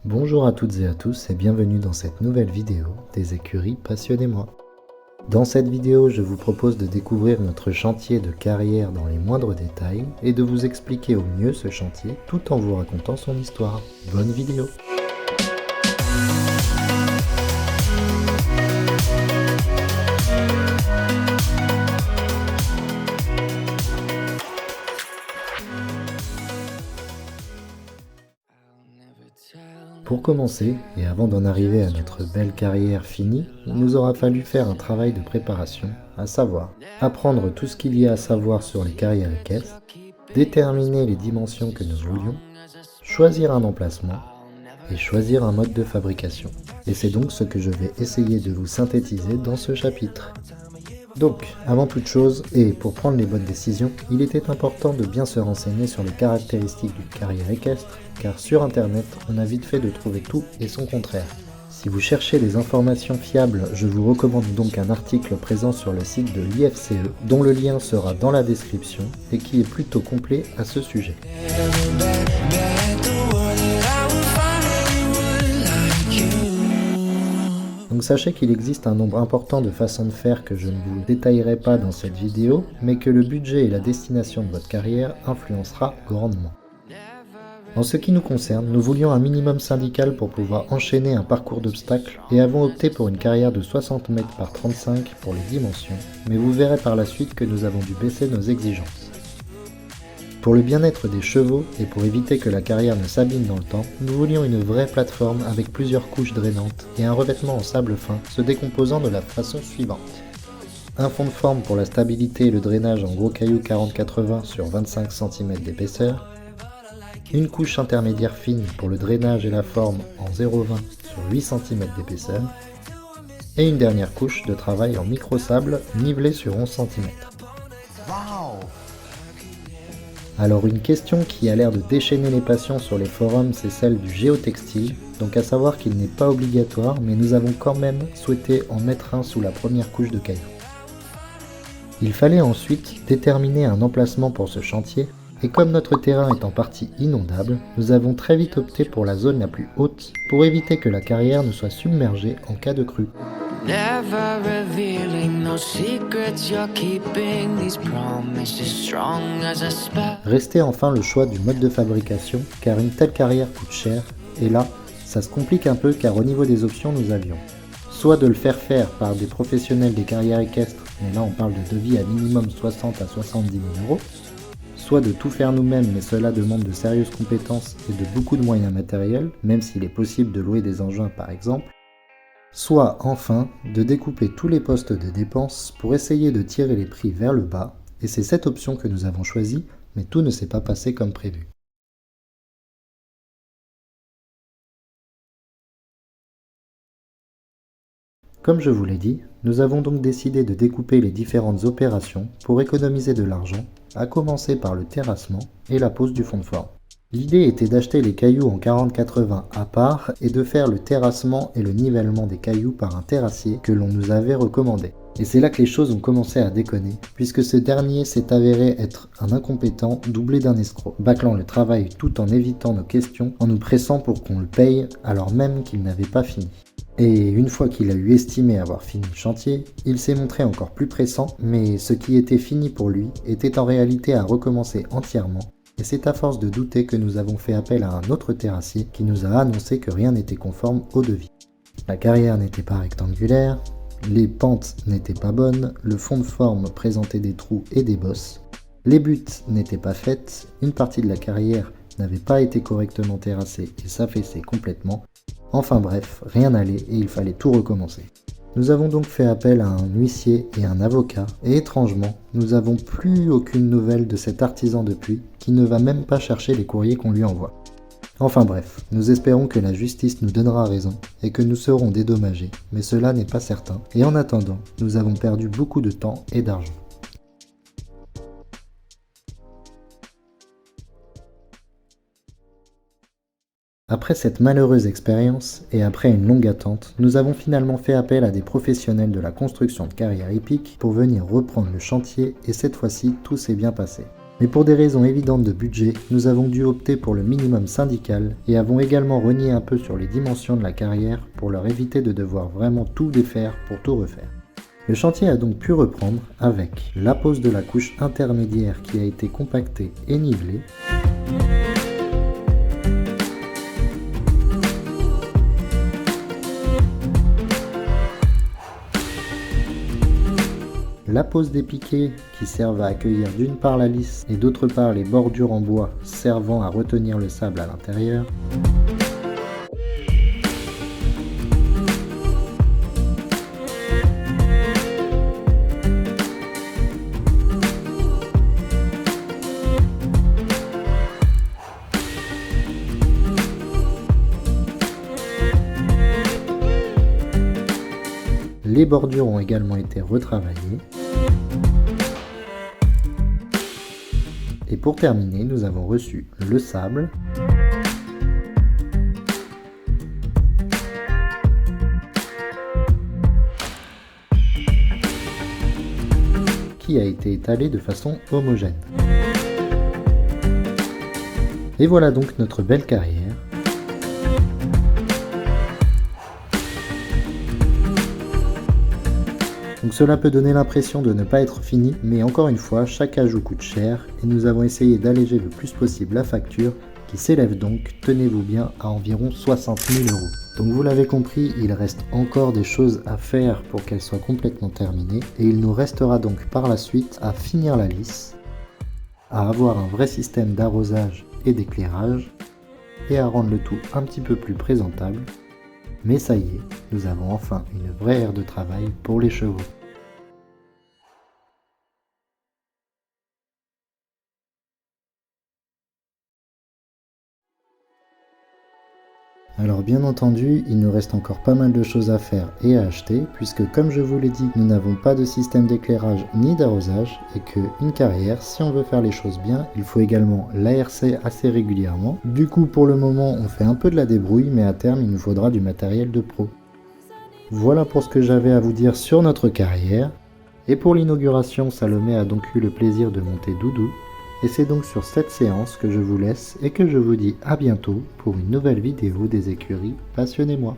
Bonjour à toutes et à tous et bienvenue dans cette nouvelle vidéo des écuries Passionnez-moi. Dans cette vidéo, je vous propose de découvrir notre chantier de carrière dans les moindres détails et de vous expliquer au mieux ce chantier tout en vous racontant son histoire. Bonne vidéo! Pour commencer, et avant d'en arriver à notre belle carrière finie, il nous aura fallu faire un travail de préparation, à savoir apprendre tout ce qu'il y a à savoir sur les carrières équestres, déterminer les dimensions que nous voulions, choisir un emplacement et choisir un mode de fabrication. Et c'est donc ce que je vais essayer de vous synthétiser dans ce chapitre. Donc, avant toute chose, et pour prendre les bonnes décisions, il était important de bien se renseigner sur les caractéristiques d'une carrière équestre, car sur internet, on a vite fait de trouver tout et son contraire. Si vous cherchez des informations fiables, je vous recommande donc un article présent sur le site de l'IFCE, dont le lien sera dans la description, et qui est plutôt complet à ce sujet. Donc sachez qu'il existe un nombre important de façons de faire que je ne vous détaillerai pas dans cette vidéo, mais que le budget et la destination de votre carrière influencera grandement. En ce qui nous concerne, nous voulions un minimum syndical pour pouvoir enchaîner un parcours d'obstacles et avons opté pour une carrière de 60 mètres par 35 pour les dimensions, mais vous verrez par la suite que nous avons dû baisser nos exigences. Pour le bien-être des chevaux et pour éviter que la carrière ne s'abîme dans le temps, nous voulions une vraie plateforme avec plusieurs couches drainantes et un revêtement en sable fin se décomposant de la façon suivante. Un fond de forme pour la stabilité et le drainage en gros cailloux 40-80 sur 25 cm d'épaisseur, une couche intermédiaire fine pour le drainage et la forme en 0,20 sur 8 cm d'épaisseur, et une dernière couche de travail en micro-sable nivelée sur 11 cm. Alors une question qui a l'air de déchaîner les passions sur les forums, c'est celle du géotextile, donc à savoir qu'il n'est pas obligatoire, mais nous avons quand même souhaité en mettre un sous la première couche de cailloux. Il fallait ensuite déterminer un emplacement pour ce chantier, et comme notre terrain est en partie inondable, nous avons très vite opté pour la zone la plus haute, pour éviter que la carrière ne soit submergée en cas de crue. Never revealing no secrets you're keeping, these promises strong as a spell. Restait enfin le choix du mode de fabrication, car une telle carrière coûte cher, et là, ça se complique un peu car au niveau des options nous avions soit de le faire par des professionnels des carrières équestres, mais là on parle de devis à minimum 60 à 70 000 €, soit de tout faire nous-mêmes, mais cela demande de sérieuses compétences et de beaucoup de moyens matériels, même s'il est possible de louer des engins par exemple, soit enfin de découper tous les postes de dépenses pour essayer de tirer les prix vers le bas, et c'est cette option que nous avons choisie, mais tout ne s'est pas passé comme prévu. Comme je vous l'ai dit, nous avons donc décidé de découper les différentes opérations pour économiser de l'argent, à commencer par le terrassement et la pose du fond de forme. L'idée était d'acheter les cailloux en 40-80 à part et de faire le terrassement et le nivellement des cailloux par un terrassier que l'on nous avait recommandé. Et c'est là que les choses ont commencé à déconner, puisque ce dernier s'est avéré être un incompétent doublé d'un escroc, bâclant le travail tout en évitant nos questions, en nous pressant pour qu'on le paye alors même qu'il n'avait pas fini. Et une fois qu'il a eu estimé avoir fini le chantier, il s'est montré encore plus pressant, mais ce qui était fini pour lui était en réalité à recommencer entièrement. Et c'est à force de douter que nous avons fait appel à un autre terrassier qui nous a annoncé que rien n'était conforme au devis. La carrière n'était pas rectangulaire, les pentes n'étaient pas bonnes, le fond de forme présentait des trous et des bosses, les buttes n'étaient pas faites, une partie de la carrière n'avait pas été correctement terrassée et s'affaissait complètement. Enfin bref, rien n'allait et il fallait tout recommencer. Nous avons donc fait appel à un huissier et un avocat, et étrangement, nous n'avons plus aucune nouvelle de cet artisan depuis, qui ne va même pas chercher les courriers qu'on lui envoie. Enfin bref, nous espérons que la justice nous donnera raison, et que nous serons dédommagés, mais cela n'est pas certain, et en attendant, nous avons perdu beaucoup de temps et d'argent. Après cette malheureuse expérience, et après une longue attente, nous avons finalement fait appel à des professionnels de la construction de carrières hippiques pour venir reprendre le chantier, et cette fois-ci, tout s'est bien passé. Mais pour des raisons évidentes de budget, nous avons dû opter pour le minimum syndical et avons également renié un peu sur les dimensions de la carrière pour leur éviter de devoir vraiment tout défaire pour tout refaire. Le chantier a donc pu reprendre avec la pose de la couche intermédiaire qui a été compactée et nivelée, la pose des piquets qui servent à accueillir d'une part la lisse et d'autre part les bordures en bois servant à retenir le sable à l'intérieur, les bordures ont également été retravaillées. Et pour terminer, nous avons reçu le sable, qui a été étalé de façon homogène. Et voilà donc notre belle carrière. Donc cela peut donner l'impression de ne pas être fini, mais encore une fois, chaque ajout coûte cher et nous avons essayé d'alléger le plus possible la facture qui s'élève donc, tenez-vous bien, à environ 60 000 €. Donc vous l'avez compris, il reste encore des choses à faire pour qu'elle soit complètement terminée et il nous restera donc par la suite à finir la lisse, à avoir un vrai système d'arrosage et d'éclairage et à rendre le tout un petit peu plus présentable. Mais ça y est, nous avons enfin une vraie aire de travail pour les chevaux. Alors bien entendu, il nous reste encore pas mal de choses à faire et à acheter, puisque comme je vous l'ai dit, nous n'avons pas de système d'éclairage ni d'arrosage, et qu'une carrière, si on veut faire les choses bien, il faut également l'ARC assez régulièrement. Du coup, pour le moment, on fait un peu de la débrouille, mais à terme, il nous faudra du matériel de pro. Voilà pour ce que j'avais à vous dire sur notre carrière. Et pour l'inauguration, Salomé a donc eu le plaisir de monter Doudou. Et c'est donc sur cette séance que je vous laisse et que je vous dis à bientôt pour une nouvelle vidéo des écuries Passionnez-moi.